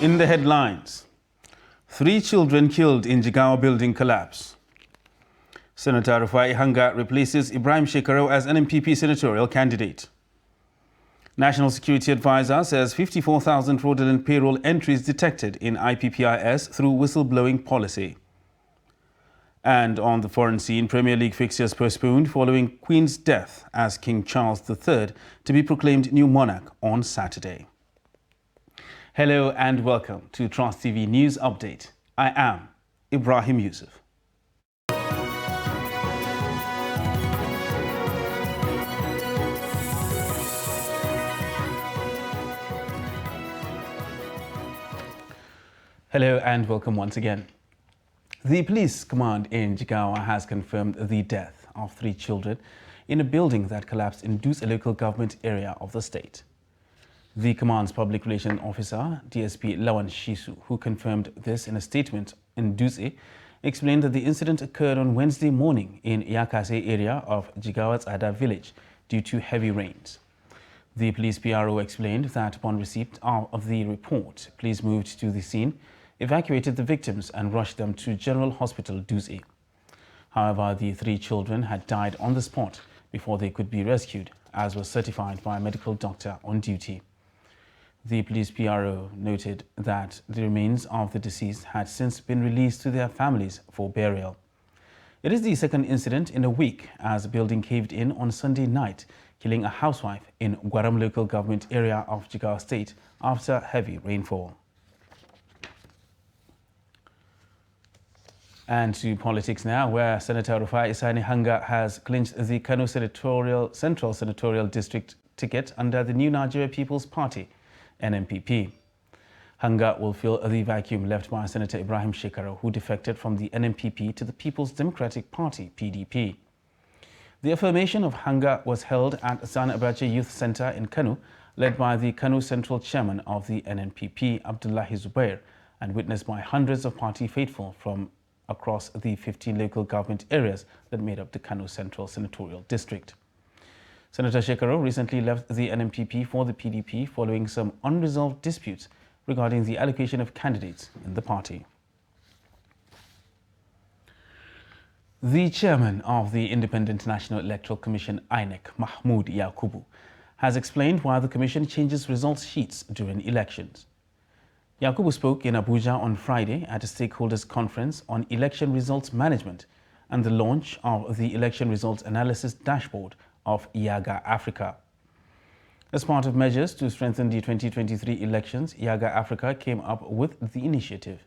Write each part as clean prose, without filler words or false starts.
In the headlines, 3 children killed in Jigawa building collapse. Senator Rufai Hanga replaces Ibrahim Shekaro as NNPP senatorial candidate. National Security Advisor says 54,000 fraudulent payroll entries detected in IPPIS through whistleblowing policy. And on the foreign scene, Premier League fixtures postponed following Queen's death as King Charles III to be proclaimed new monarch on Saturday. Hello and welcome to Trust TV News Update. I am Ibrahim Yusuf. Hello and welcome once again. The police command in Jigawa has confirmed the death of 3 children in a building that collapsed in Dutse, a local government area of the state. The command's public relations officer, DSP Lawan Shisu, who confirmed this in a statement in Dutse, explained that the incident occurred on Wednesday morning in Yakase area of Jigawa's Ada village due to heavy rains. The police PRO explained that upon receipt of the report, police moved to the scene, evacuated the victims and rushed them to General Hospital Dutse. However, the 3 children had died on the spot before they could be rescued, as was certified by a medical doctor on duty. The police PRO noted that the remains of the deceased had since been released to their families for burial. It is the second incident in a week as a building caved in on Sunday night, killing a housewife in Gwaram local government area of Jigawa state after heavy rainfall. And to politics now, where Senator Rufai Isani Hanga has clinched the Kano Central Senatorial District ticket under the New Nigeria People's Party, NNPP. Hanga will fill the vacuum left by Senator Ibrahim Shekaro, who defected from the NNPP to the People's Democratic Party, PDP. The affirmation of Hanga was held at Sani Abacha Youth Center in Kano, led by the Kano Central Chairman of the NNPP, Abdullahi Zubair, and witnessed by hundreds of party faithful from across the 15 local government areas that made up the Kano Central Senatorial District. Senator Shekaro recently left the NNPP for the PDP following some unresolved disputes regarding the allocation of candidates in the party. The chairman of the Independent National Electoral Commission, INEC, Mahmood Yakubu, has explained why the commission changes results sheets during elections. Yakubu spoke in Abuja on Friday at a stakeholders conference on election results management and the launch of the election results analysis dashboard of IAGA Africa. As part of measures to strengthen the 2023 elections, IAGA Africa came up with the initiative.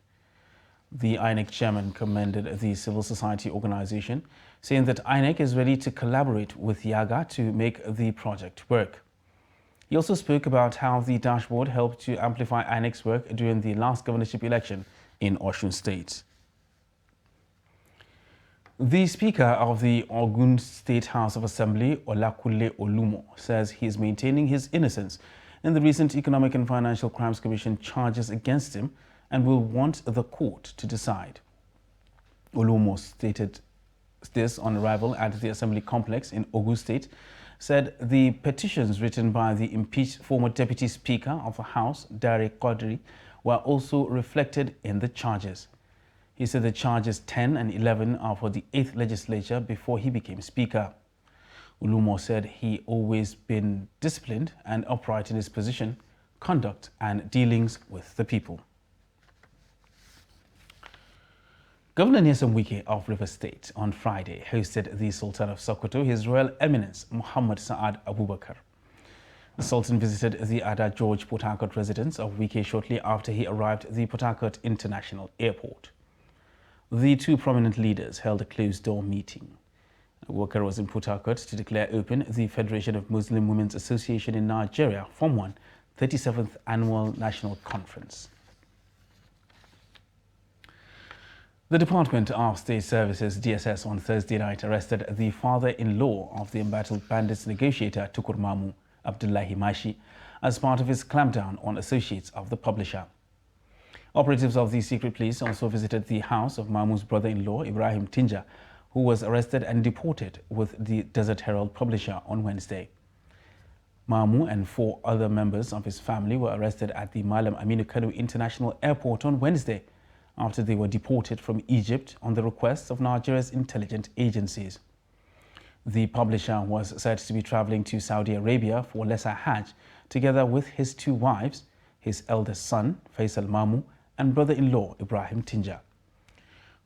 The INEC chairman commended the civil society organization, saying that INEC is ready to collaborate with IAGA to make the project work. He also spoke about how the dashboard helped to amplify INEC's work during the last governorship election in Osun State. The Speaker of the Ogun State House of Assembly, Olakunle Olumo, says he is maintaining his innocence in the recent Economic and Financial Crimes Commission charges against him and will want the court to decide. Olumo stated this on arrival at the Assembly complex in Ogun State, said the petitions written by the impeached former Deputy Speaker of the House, Dare Quadri, were also reflected in the charges. He said the charges 10 and 11 are for the 8th legislature before he became Speaker. Olumo said he always been disciplined and upright in his position, conduct and dealings with the people. Governor Nyesom Wike of Rivers State on Friday hosted the Sultan of Sokoto, His Royal Eminence Muhammad Saad Abubakar. The Sultan visited the Ada George Port Harcourt residence of Wike shortly after he arrived at the Port Harcourt International Airport. The 2 prominent leaders held a closed-door meeting. Abubakar was in Port Harcourt to declare open the Federation of Muslim Women's Association in Nigeria, Form 1, 37th Annual National Conference. The Department of State Services, DSS, on Thursday night arrested the father-in-law of the embattled bandits negotiator Tukur Mamu, Abdullahi Mashi, as part of his clampdown on associates of the publisher. Operatives of the secret police also visited the house of Mamu's brother-in-law, Ibrahim Tinja, who was arrested and deported with the Desert Herald publisher on Wednesday. Mamu and 4 other members of his family were arrested at the Malam Aminu Kano International Airport on Wednesday after they were deported from Egypt on the request of Nigeria's intelligence agencies. The publisher was said to be traveling to Saudi Arabia for Lesser Hajj together with his 2 wives, his eldest son, Faisal Mamu, and brother-in-law, Ibrahim Tinja.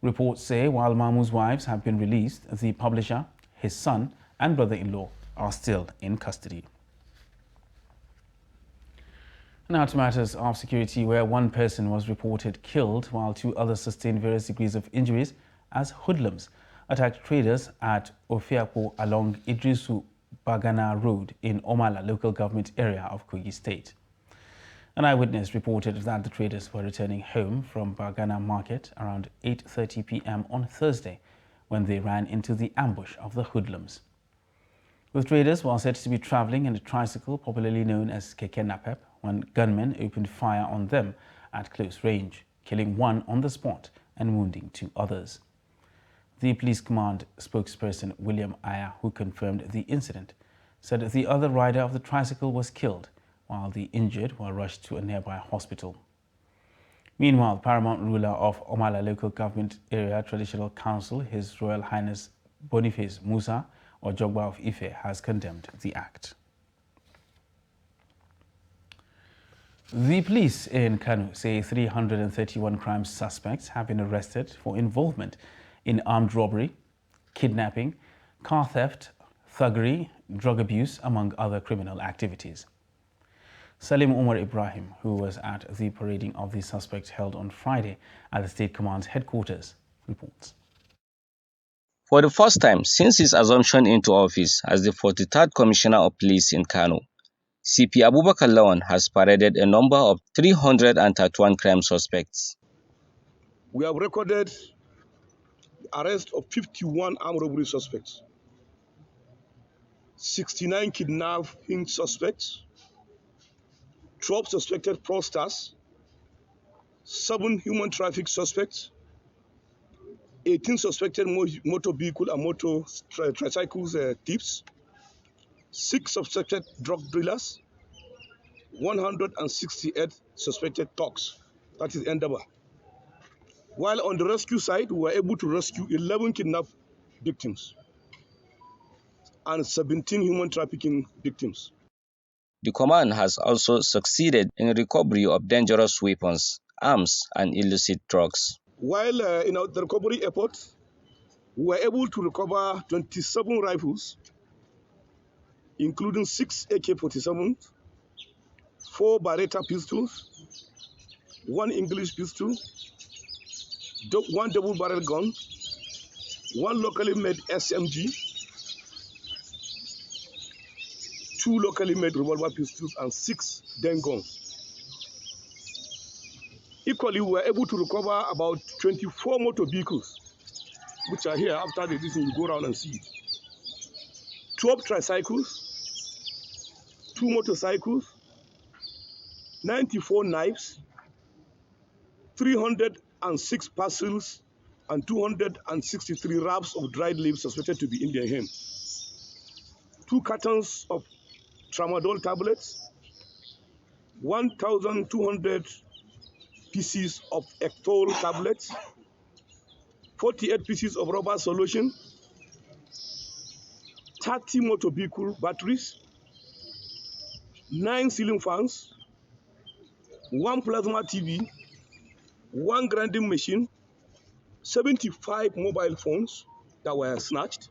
Reports say while Mamu's wives have been released, the publisher, his son, and brother-in-law are still in custody. Now to matters of security, where 1 person was reported killed while 2 others sustained various degrees of injuries as hoodlums attacked traders at Ofiapo along Idrisu Bagana Road in Omala local government area of Kogi State. An eyewitness reported that the traders were returning home from Bagana Market around 8:30 p.m. on Thursday when they ran into the ambush of the hoodlums. The traders were said to be traveling in a tricycle popularly known as Keke Napep when gunmen opened fire on them at close range, killing 1 on the spot and wounding 2 others. The police command spokesperson William Aya, who confirmed the incident, said the other rider of the tricycle was killed while the injured were rushed to a nearby hospital. Meanwhile, paramount ruler of Omala Local Government Area Traditional Council, His Royal Highness Boniface Musa Ojogba of Ife, has condemned the act. The police in Kano say 331 crime suspects have been arrested for involvement in armed robbery, kidnapping, car theft, thuggery, drug abuse, among other criminal activities. Salim Umar Ibrahim, who was at the parading of the suspects held on Friday at the State Command's headquarters, reports. For the first time since his assumption into office as the 43rd Commissioner of Police in Kano, CP Abubakar Lawan has paraded a number of 331 crime suspects. We have recorded the arrest of 51 armed robbery suspects, 69 kidnapping suspects, 12 suspected fraudsters, 7 human traffic suspects, 18 suspected motor vehicle and motor tricycles thieves, 6 suspected drug dealers, 168 suspected thugs, that is Endeavour. While on the rescue side, we were able to rescue 11 kidnapped victims and 17 human trafficking victims. The command has also succeeded in recovery of dangerous weapons, arms, and illicit drugs. While in the recovery effort, we were able to recover 27 rifles, including 6 AK-47, 4 Beretta pistols, 1 English pistol, 1 double-barrel gun, 1 locally made SMG, 2 locally made revolver pistols, and 6 den guns. Equally, we were able to recover about 24 motor vehicles, which are here. After the edition, you go around and see it. 12 tricycles, 2 motorcycles, 94 knives, 306 parcels, and 263 wraps of dried leaves suspected to be Indian hemp, 2 cartons of tramadol tablets, 1,200 pieces of Ectol tablets, 48 pieces of rubber solution, 30 motor vehicle batteries, 9 ceiling fans, 1 plasma TV, 1 grinding machine, 75 mobile phones that were snatched,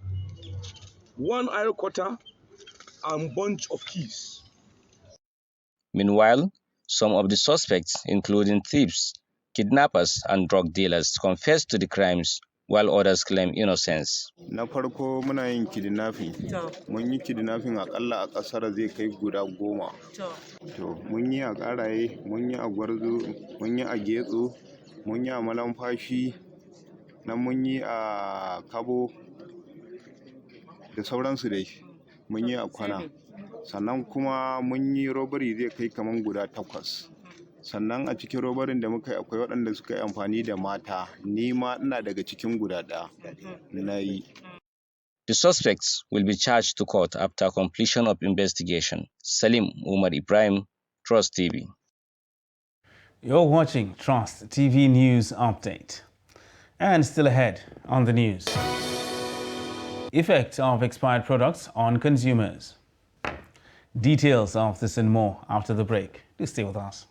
1 iron cutter, and bunch of keys. Meanwhile, some of the suspects, including thieves, kidnappers, and drug dealers, confessed to the crimes, while others claim innocence. Na farko muna yin kidnapping. Mun yi kidnapping akalla a kasar zai kai guda 10. To mun yi a Karaye, mun yi a Gwarzo, mun yi a Getso, mun yi a Malamfashi, nan mun yi a Kabo da sauransu dai. Mun yi a Kwana. Sannan kuma mun yi robbery zai kai kaman guda 8. Sannan a cikin robarin da muka yi akwai waɗanda suka yi amfani da mata, ni ma ina daga cikin guda ɗaya na yi. The suspects will be charged to court after completion of investigation. Salim Umar Ibrahim, Trust TV. You're watching Trust TV News Update. And still ahead on the news. Effect of expired products on consumers. Details of this and more after the break. Do stay with us.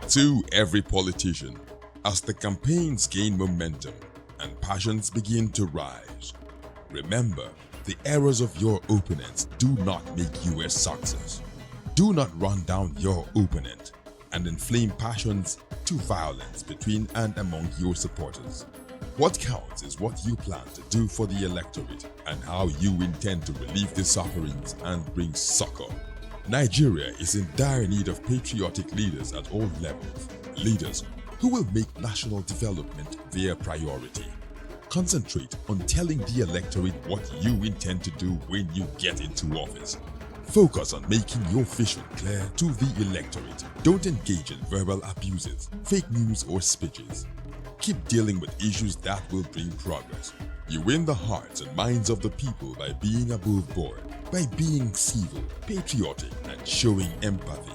To every politician, as the campaigns gain momentum and passions begin to rise, remember, the errors of your opponents do not make you a success. Do not run down your opponent and inflame passions to violence between and among your supporters. What counts is what you plan to do for the electorate and how you intend to relieve the sufferings and bring succor. Nigeria is in dire need of patriotic leaders at all levels, leaders who will make national development their priority. Concentrate on telling the electorate what you intend to do when you get into office. Focus on making your vision clear to the electorate. Don't engage in verbal abuses, fake news or speeches. Keep dealing with issues that will bring progress. You win the hearts and minds of the people by being above board, by being civil, patriotic, and showing empathy.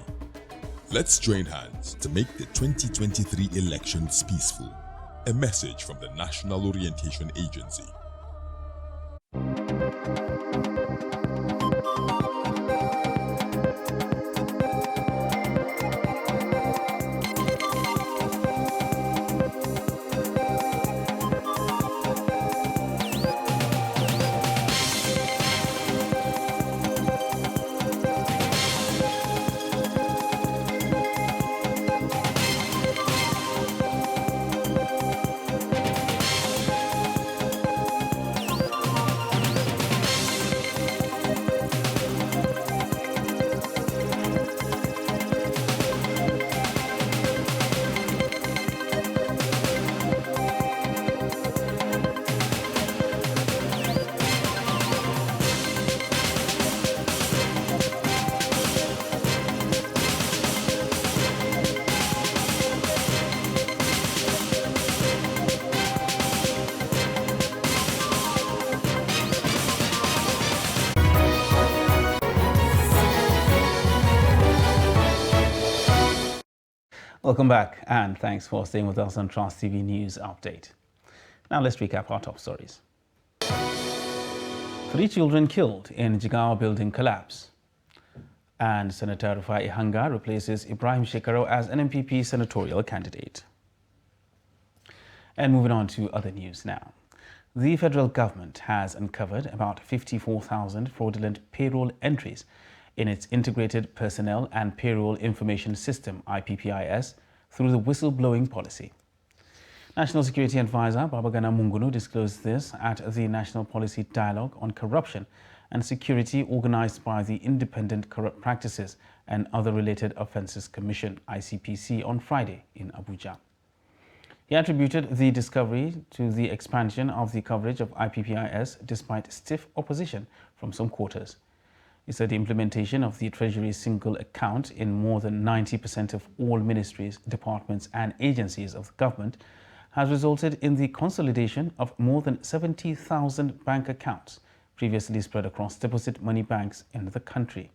Let's join hands to make the 2023 elections peaceful. A message from the National Orientation Agency. Welcome back, and thanks for staying with us on Trust TV News Update. Now let's recap our top stories. 3 children killed in Jigawa building collapse. And Senator Rufai Ihanga replaces Ibrahim Shekaro as an MPP senatorial candidate. And moving on to other news now. The federal government has uncovered about 54,000 fraudulent payroll entries in its Integrated Personnel and Payroll Information System, IPPIS, through the whistleblowing policy. National Security Advisor Babagana Mungunu disclosed this at the National Policy Dialogue on Corruption and Security organized by the Independent Corrupt Practices and Other Related Offences Commission, ICPC, on Friday in Abuja. He attributed the discovery to the expansion of the coverage of IPPIS despite stiff opposition from some quarters. He said the implementation of the Treasury single account in more than 90% of all ministries, departments and agencies of the government has resulted in the consolidation of more than 70,000 bank accounts previously spread across deposit money banks in the country,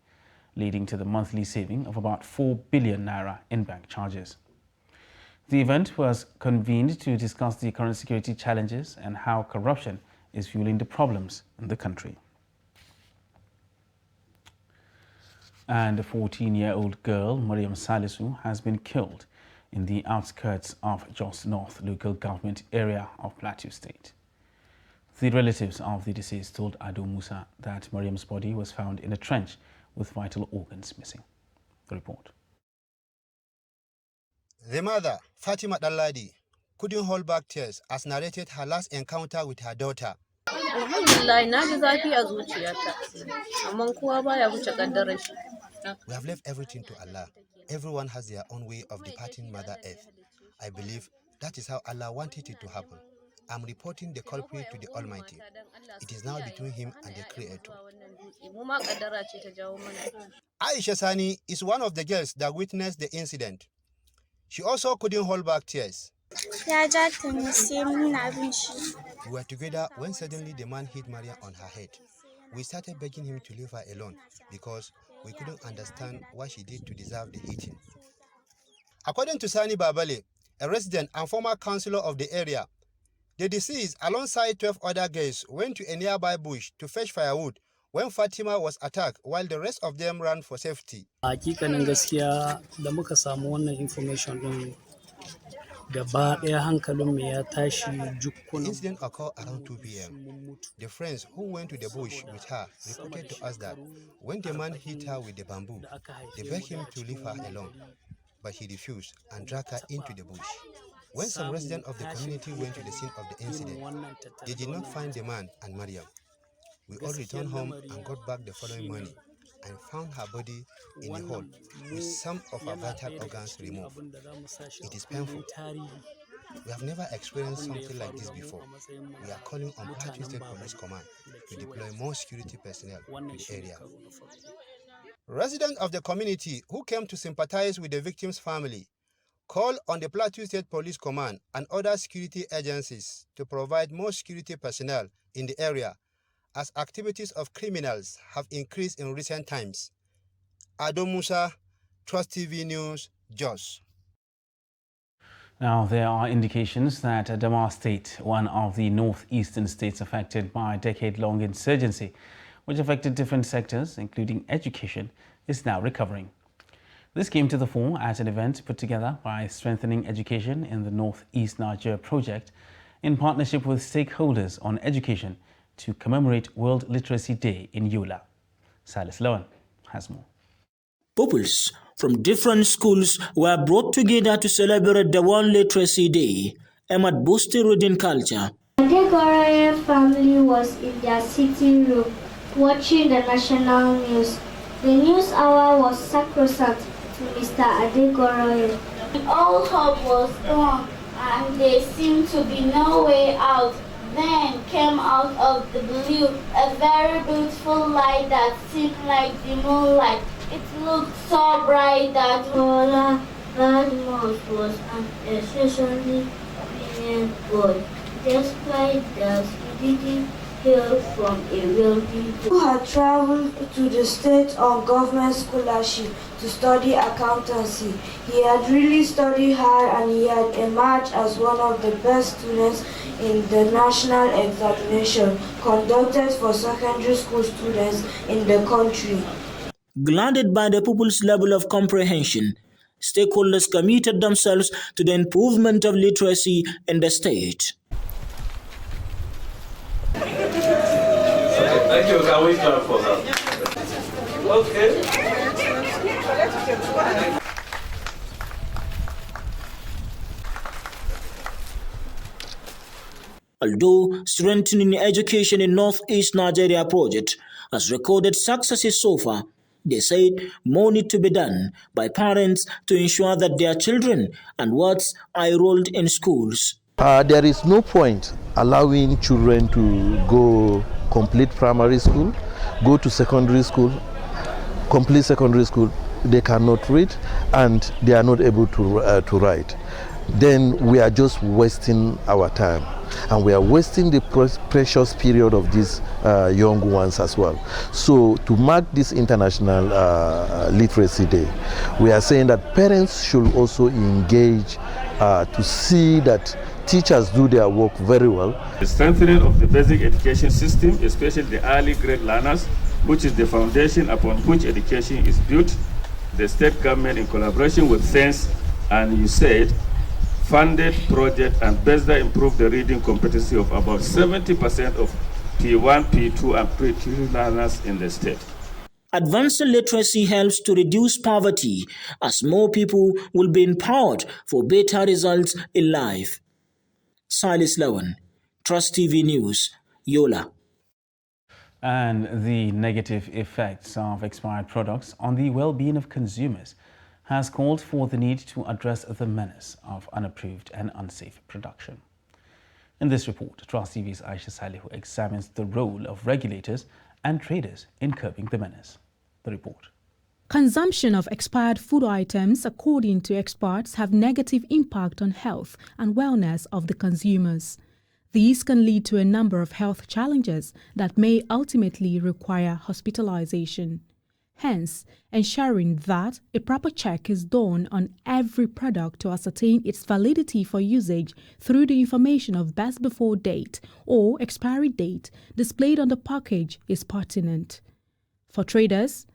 leading to the monthly saving of about 4 billion naira in bank charges. The event was convened to discuss the current security challenges and how corruption is fueling the problems in the country. And a 14-year-old girl, Mariam Salisu, has been killed in the outskirts of Jos North local government area of Plateau State. The relatives of the deceased told Ado Musa that Mariam's body was found in a trench with vital organs missing. The report. The mother, Fatima Dalladi, couldn't hold back tears as narrated her last encounter with her daughter. We have left everything to Allah. Everyone has their own way of departing Mother Earth. I believe that is how Allah wanted it to happen. I'm reporting the culprit to the Almighty. It is now between him and the Creator. Aisha Sani is one of the girls that witnessed the incident. She also couldn't hold back tears. We were together when suddenly the man hit Maria on her head. We started begging him to leave her alone because we couldn't understand what she did to deserve the hitting. According to Sani Babale, a resident and former councillor of the area, the deceased, alongside 12 other girls, went to a nearby bush to fetch firewood when Fatima was attacked while the rest of them ran for safety. Hakikanin gaskiya da muka samu wannan information din gaba ɗaya hankalin mu ya tashi The incident occurred around 2 p.m. The friends who went to the bush with her reported to us that when the man hit her with the bamboo, they begged him to leave her alone, but he refused and dragged her into the bush. When some residents of the community went to the scene of the incident, they did not find the man and Mariam. We all returned home and got back the following morning and found her body in a hole with some of her vital organs removed. It is painful. We have never experienced something like this before. We are calling on Plateau State Police Command to deploy more security personnel to the area. Residents of the community who came to sympathize with the victim's family call on the Plateau State Police Command and other security agencies to provide more security personnel in the area as activities of criminals have increased in recent times. Ado Musa, Trust TV News, Jos. Now, there are indications that Adamawa State, one of the northeastern states affected by a decade-long insurgency, which affected different sectors, including education, is now recovering. This came to the fore at an event put together by Strengthening Education in the Northeast Nigeria project in partnership with stakeholders on education to commemorate World Literacy Day in Yola. Silas Lowen has more. Pupils from different schools were brought together to celebrate the World Literacy Day aimed at boosting reading culture. The Adegoroye family was in their sitting room watching the national news. The news hour was sacrosanct to Mr. Adegoroye. All hope was gone and there seemed to be no way out. Then came out of the blue a very beautiful light that seemed like the moonlight. It looked so bright that Ola Badmus was an exceptionally brilliant boy. Despite that, he didn't hail from a wealthy who had traveled to the state on government scholarship to study accountancy. He had really studied hard and he had emerged as one of the best students in the national examination conducted for secondary school students in the country. Gladdened by the pupils' level of comprehension, stakeholders committed themselves to the improvement of literacy in the state. Thank you. Can we clap for that? Okay. Although Strengthening Education in Northeast Nigeria project has recorded successes so far, they said more need to be done by parents to ensure that their children and wards are enrolled in schools. There is no point allowing children to go complete primary school, go to secondary school, complete secondary school. They cannot read and they are not able to write. Then we are just wasting our time and we are wasting the precious period of these young ones as well. So to mark this International Literacy Day, we are saying that parents should also engage to see that teachers do their work very well. The strengthening of the basic education system, especially the early grade learners, which is the foundation upon which education is built. The state government, in collaboration with SENSE and USAID, funded project and better improved the reading competency of about 70% of P1, P2 and P3 learners in the state. Advancing literacy helps to reduce poverty as more people will be empowered for better results in life. Silas Lowen, Trust TV News, Yola. And the negative effects of expired products on the well-being of consumers has called for the need to address the menace of unapproved and unsafe production. In this report, Trust TV's Aisha Salihu examines the role of regulators and traders in curbing the menace. The report. Consumption of expired food items, according to experts, have negative impact on health and wellness of the consumers. These can lead to a number of health challenges that may ultimately require hospitalization. Hence, ensuring that a proper check is done on every product to ascertain its validity for usage through the information of best before date or expiry date displayed on the package is pertinent. For traders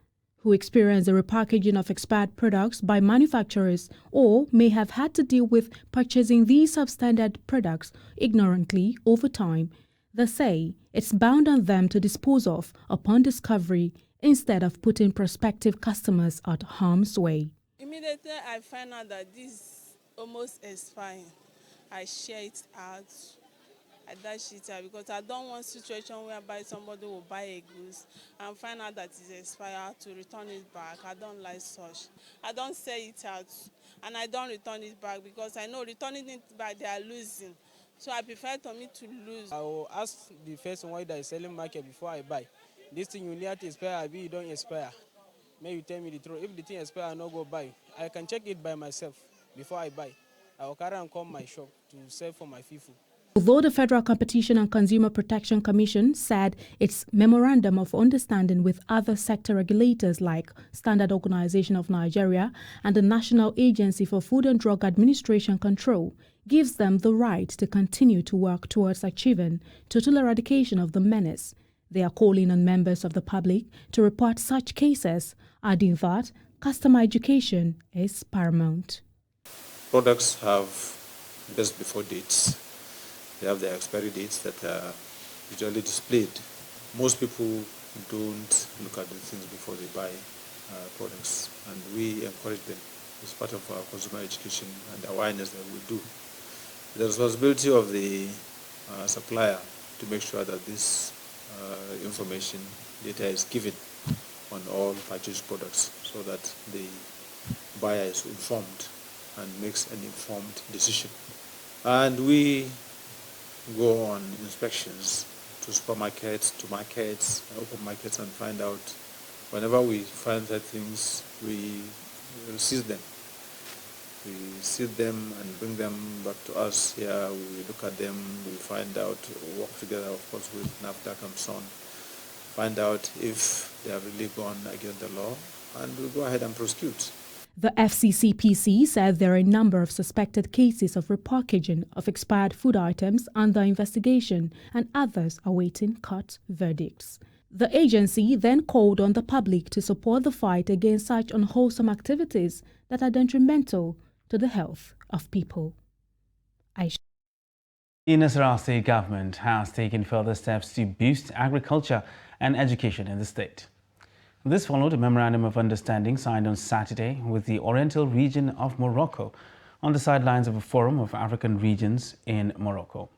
who experience the repackaging of expired products by manufacturers or may have had to deal with purchasing these substandard products ignorantly over time, they say it's bound on them to dispose of upon discovery instead of putting prospective customers at harm's way. Immediately I find out that this almost expired, I share it out. I dash it out because I don't want a situation whereby somebody will buy a goods and find out that it's expired to return it back. I don't like such. I don't sell it out and I don't return it back because I know returning it back they are losing. So I prefer to me to lose. I will ask the person why they are selling market before I buy. This thing you need to expire, you don't expire. May you tell me the truth. If the thing expire, I not go buy. I can check it by myself before I buy. I will carry and come my shop to sell for my FIFO. Although the Federal Competition and Consumer Protection Commission said its memorandum of understanding with other sector regulators like Standard Organization of Nigeria and the National Agency for Food and Drug Administration Control gives them the right to continue to work towards achieving total eradication of the menace, they are calling on members of the public to report such cases, adding that customer education is paramount. Products have best before dates. They have their expiry dates that are usually displayed. Most people don't look at the things before they buy products, and we encourage them as part of our consumer education and awareness that we do. The responsibility of the supplier to make sure that this information data is given on all purchased products so that the buyer is informed and makes an informed decision. And we go on inspections to supermarkets, to markets, open markets, and find out whenever we find that things, we seize them. We seize them and bring them back to us here. We look at them, we find out, work together, of course, with NAFDAC and so on, find out if they have really gone against the law, and we go ahead and prosecute. The FCCPC said there are a number of suspected cases of repackaging of expired food items under investigation and others awaiting court verdicts. The agency then called on the public to support the fight against such unwholesome activities that are detrimental to the health of people. The Nasarawa State government has taken further steps to boost agriculture and education in the state. This followed a memorandum of understanding signed on Saturday with the Oriental region of Morocco on the sidelines of a forum of African regions in Morocco.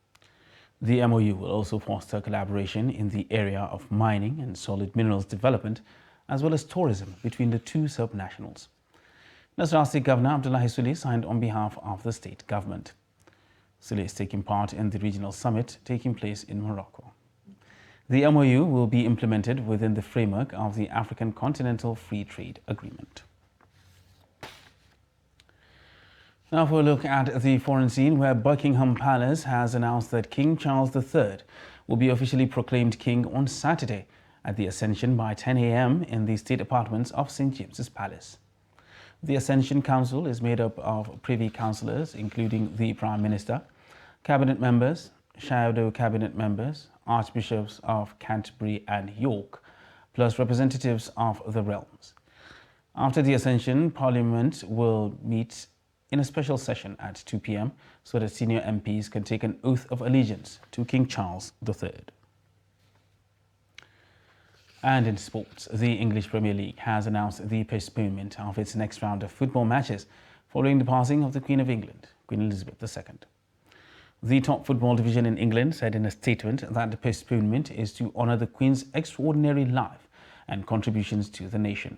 The MOU will also foster collaboration in the area of mining and solid minerals development, as well as tourism between the two subnationals. Nasarawa State Governor Abdullahi Sule signed on behalf of the state government. Sule is taking part in the regional summit taking place in Morocco. The MOU will be implemented within the framework of the African Continental Free Trade Agreement. Now for a look at the foreign scene, where Buckingham Palace has announced that King Charles III will be officially proclaimed king on Saturday at the Ascension by 10 a.m. in the state apartments of St. James's Palace. The Ascension Council is made up of privy councillors, including the Prime Minister, cabinet members, shadow cabinet members, archbishops of Canterbury and York, plus representatives of the realms. After the Ascension, Parliament will meet in a special session at 2 p.m. so that senior MPs can take an oath of allegiance to King Charles III. And in sports, the English Premier League has announced the postponement of its next round of football matches following the passing of the Queen of England, Queen Elizabeth II. The top football division in England said in a statement that the postponement is to honour the Queen's extraordinary life and contributions to the nation.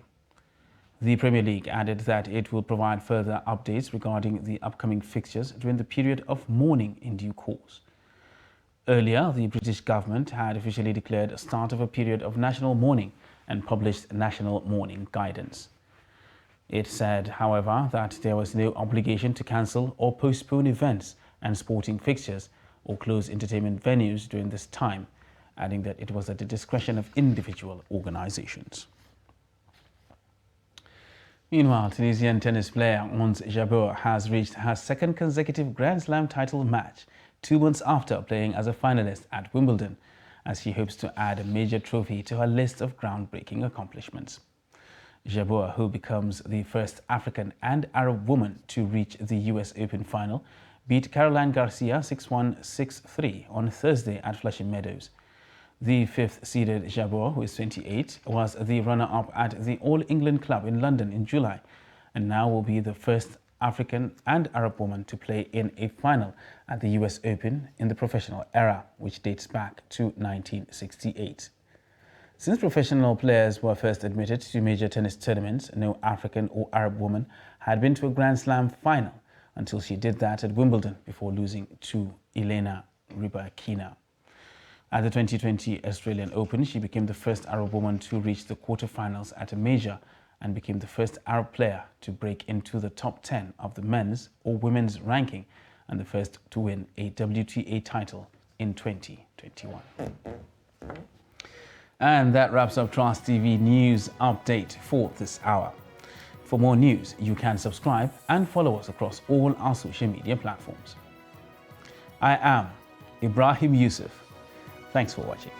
The Premier League added that it will provide further updates regarding the upcoming fixtures during the period of mourning in due course. Earlier, the British government had officially declared a start of a period of national mourning and published national mourning guidance. It said, however, that there was no obligation to cancel or postpone events and sporting fixtures or close entertainment venues during this time, adding that it was at the discretion of individual organizations. Meanwhile, Tunisian tennis player Ons Jabeur has reached her second consecutive Grand Slam title match 2 months after playing as a finalist at Wimbledon, as she hopes to add a major trophy to her list of groundbreaking accomplishments. Jabeur, who becomes the first African and Arab woman to reach the US Open final, beat Caroline Garcia 6-1, 6-3 on Thursday at Flushing Meadows. The fifth-seeded Jabeur, who is 28, was the runner-up at the All England Club in London in July, and now will be the first African and Arab woman to play in a final at the US Open in the professional era, which dates back to 1968. Since professional players were first admitted to major tennis tournaments, no African or Arab woman had been to a Grand Slam final until she did that at Wimbledon before losing to Elena Rybakina. At the 2020 Australian Open, she became the first Arab woman to reach the quarterfinals at a major and became the first Arab player to break into the top 10 of the men's or women's ranking and the first to win a WTA title in 2021. And that wraps up Trust TV News Update for this hour. For more news, you can subscribe and follow us across all our social media platforms. I am Ibrahim Yusuf. Thanks for watching.